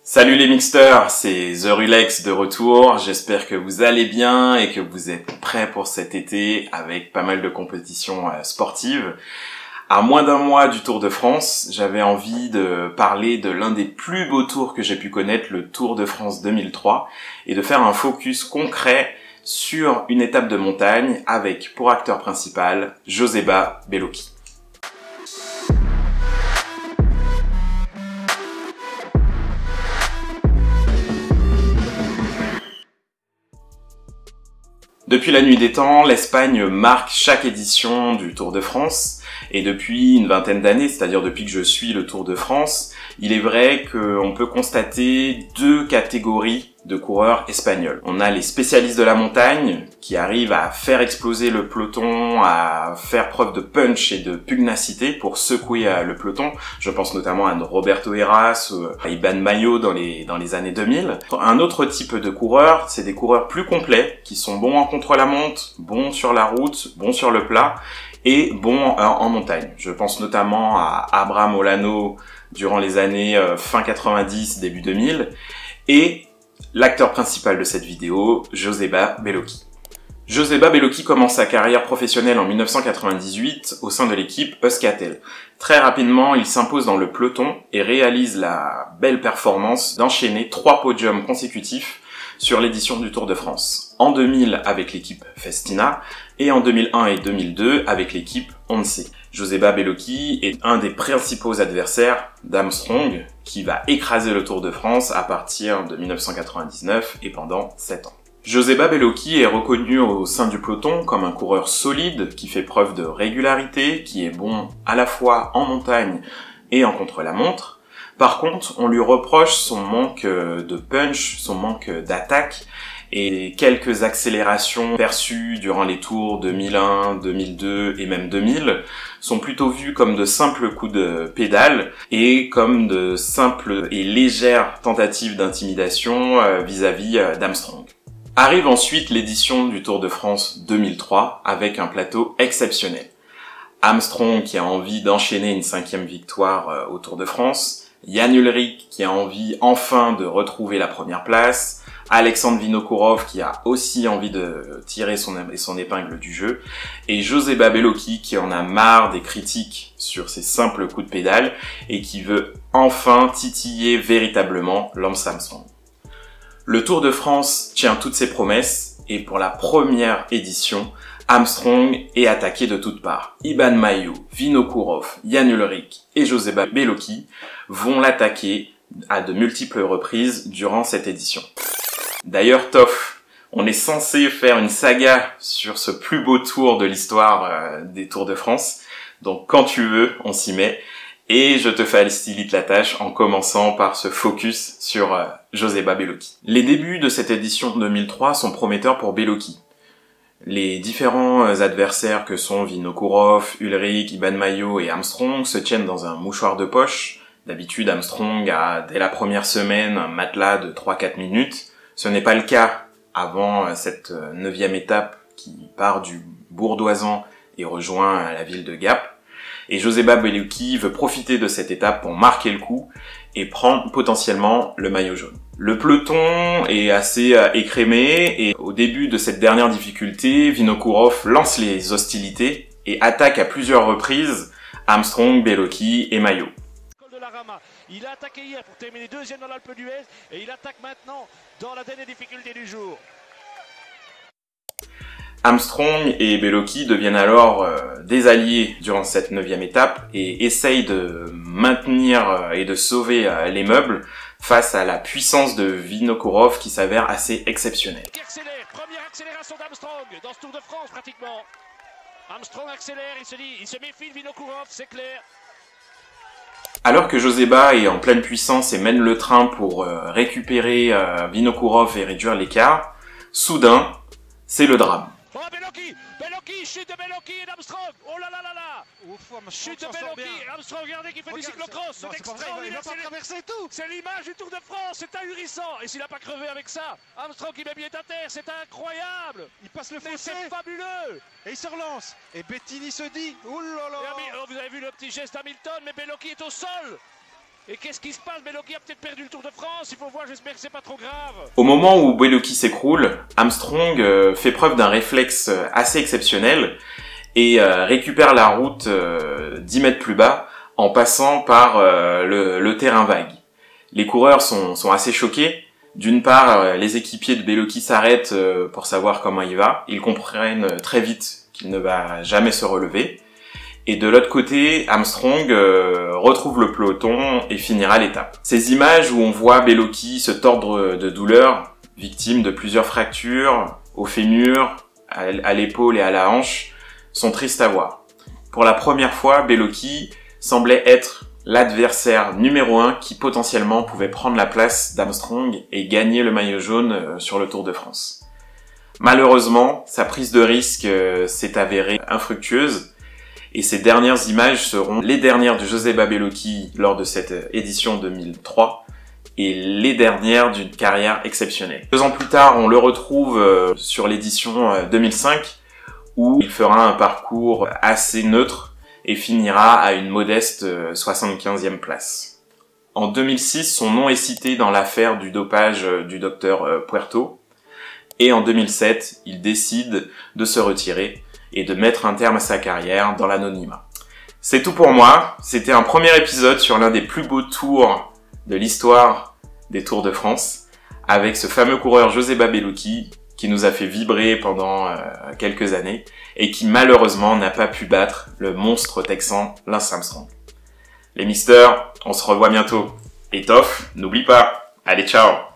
Salut les mixters, c'est The Rulex de retour. J'espère que vous allez bien et que vous êtes prêts pour cet été avec pas mal de compétitions sportives. À moins d'un mois du Tour de France, j'avais envie de parler de l'un des plus beaux tours que j'ai pu connaître, le Tour de France 2003, et de faire un focus concret sur une étape de montagne avec pour acteur principal Joseba Bellocchi. Depuis la nuit des temps, l'Espagne marque chaque édition du Tour de France, et depuis une vingtaine d'années, c'est-à-dire depuis que je suis le Tour de France, il est vrai qu'on peut constater deux catégories de coureurs espagnols. On a les spécialistes de la montagne, qui arrivent à faire exploser le peloton, à faire preuve de punch et de pugnacité pour secouer le peloton. Je pense notamment à Roberto Heras, à Iban Mayo dans les années 2000. Un autre type de coureurs, c'est des coureurs plus complets, qui sont bons en contre-la-montre, bons sur la route, bons sur le plat, et bons en montagne. Je pense notamment à Abraham Olano durant les années fin 90, début 2000, et l'acteur principal de cette vidéo, Joseba Bellocchi. Joseba Bellocchi commence sa carrière professionnelle en 1998 au sein de l'équipe Euskaltel. Très rapidement, il s'impose dans le peloton et réalise la belle performance d'enchaîner 3 podiums consécutifs sur l'édition du Tour de France. En 2000 avec l'équipe Festina et en 2001 et 2002 avec l'équipe Once. Joseba Bellocchi est un des principaux adversaires d'Armstrong qui va écraser le Tour de France à partir de 1999 et pendant 7 ans. Joseba Bellocchi est reconnu au sein du peloton comme un coureur solide qui fait preuve de régularité, qui est bon à la fois en montagne et en contre-la-montre. Par contre, on lui reproche son manque de punch, son manque d'attaque et quelques accélérations perçues durant les tours 2001, 2002 et même 2000 sont plutôt vues comme de simples coups de pédale et comme de simples et légères tentatives d'intimidation vis-à-vis d'Armstrong. Arrive ensuite l'édition du Tour de France 2003 avec un plateau exceptionnel. Armstrong qui a envie d'enchaîner une 5e victoire au Tour de France, Jan Ullrich qui a envie enfin de retrouver la première place, Alexandre Vinokourov qui a aussi envie de tirer son épingle du jeu, et Joseba Bellocchi qui en a marre des critiques sur ses simples coups de pédale et qui veut enfin titiller véritablement Lance Armstrong. Le Tour de France tient toutes ses promesses et pour la première édition, Armstrong est attaqué de toutes parts. Iban Mayo, Vinokourov, Jan Ullrich et Joseba Bellocchi vont l'attaquer à de multiples reprises durant cette édition. D'ailleurs, Toff, on est censé faire une saga sur ce plus beau tour de l'histoire des Tours de France. Donc quand tu veux, on s'y met. Et je te facilite la tâche en commençant par ce focus sur Joseba Bellocchi. Les débuts de cette édition 2003 sont prometteurs pour Bellocchi. Les différents adversaires que sont Vinokourov, Ullrich, Iban Mayo et Armstrong se tiennent dans un mouchoir de poche. D'habitude, Armstrong a dès la première semaine un matelas de 3-4 minutes. Ce n'est pas le cas avant cette 9e étape qui part du Bourdoisan et rejoint la ville de Gap. Et Joseba Bellocchi veut profiter de cette étape pour marquer le coup et prendre potentiellement le maillot jaune. Le peloton est assez écrémé et au début de cette dernière difficulté, Vinokourov lance les hostilités et attaque à plusieurs reprises Armstrong, Bellocchi et Mayo. Il a attaqué hier pour terminer 2e dans l'Alpe d'Huez et il attaque maintenant dans la dernière difficulté du jour. Armstrong et Bellocchi deviennent alors des alliés durant cette 9e étape et essayent de maintenir et de sauver les meubles face à la puissance de Vinokourov qui s'avère assez exceptionnelle. Première accélération d'Armstrong dans ce Tour de France pratiquement. Armstrong accélère, il se méfie de Vinokourov, c'est clair. Alors que Joseba est en pleine puissance et mène le train pour récupérer Vinokourov et réduire l'écart, soudain, c'est le drame. Oh, Bellocchi, chute de Bellocchi et d'Armstrong. Oh là là là là. Chute de Bellocchi et Armstrong, regardez qui fait du cyclocross. C'est extraordinaire. C'est l'image du Tour de France, c'est ahurissant. Et s'il n'a pas crevé avec ça, Armstrong qui met pied à terre, c'est incroyable. Il passe le fossé. C'est fabuleux. Et il se relance. Et Bettini se dit, oh là là. Vous avez vu le petit geste Hamilton, mais Bellocchi est au sol. Et qu'est-ce qui se passe? Bellocchi a peut-être perdu le Tour de France, il faut voir, j'espère que c'est pas trop grave. Au moment où Bellocchi s'écroule, Armstrong fait preuve d'un réflexe assez exceptionnel et récupère la route 10 mètres plus bas en passant par le terrain vague. Les coureurs sont assez choqués. D'une part, les équipiers de Bellocchi s'arrêtent pour savoir comment il va. Ils comprennent très vite qu'il ne va jamais se relever. Et de l'autre côté, Armstrong retrouve le peloton et finira l'étape. Ces images où on voit Bellocchi se tordre de douleur, victime de plusieurs fractures au fémur, à l'épaule et à la hanche, sont tristes à voir. Pour la première fois, Bellocchi semblait être l'adversaire numéro 1 qui potentiellement pouvait prendre la place d'Armstrong et gagner le maillot jaune sur le Tour de France. Malheureusement, sa prise de risque s'est avérée infructueuse. Et ces dernières images seront les dernières de Joseba Bellocchi lors de cette édition 2003 et les dernières d'une carrière exceptionnelle. 2 ans plus tard, on le retrouve sur l'édition 2005 où il fera un parcours assez neutre et finira à une modeste 75e place. En 2006, son nom est cité dans l'affaire du dopage du docteur Puerto et en 2007, il décide de se retirer et de mettre un terme à sa carrière dans l'anonymat. C'est tout pour moi, c'était un premier épisode sur l'un des plus beaux tours de l'histoire des Tours de France, avec ce fameux coureur Joseba Bellocchi qui nous a fait vibrer pendant quelques années et qui malheureusement n'a pas pu battre le monstre texan Lance Armstrong. Les misters, on se revoit bientôt. Et Toff, n'oublie pas, allez ciao!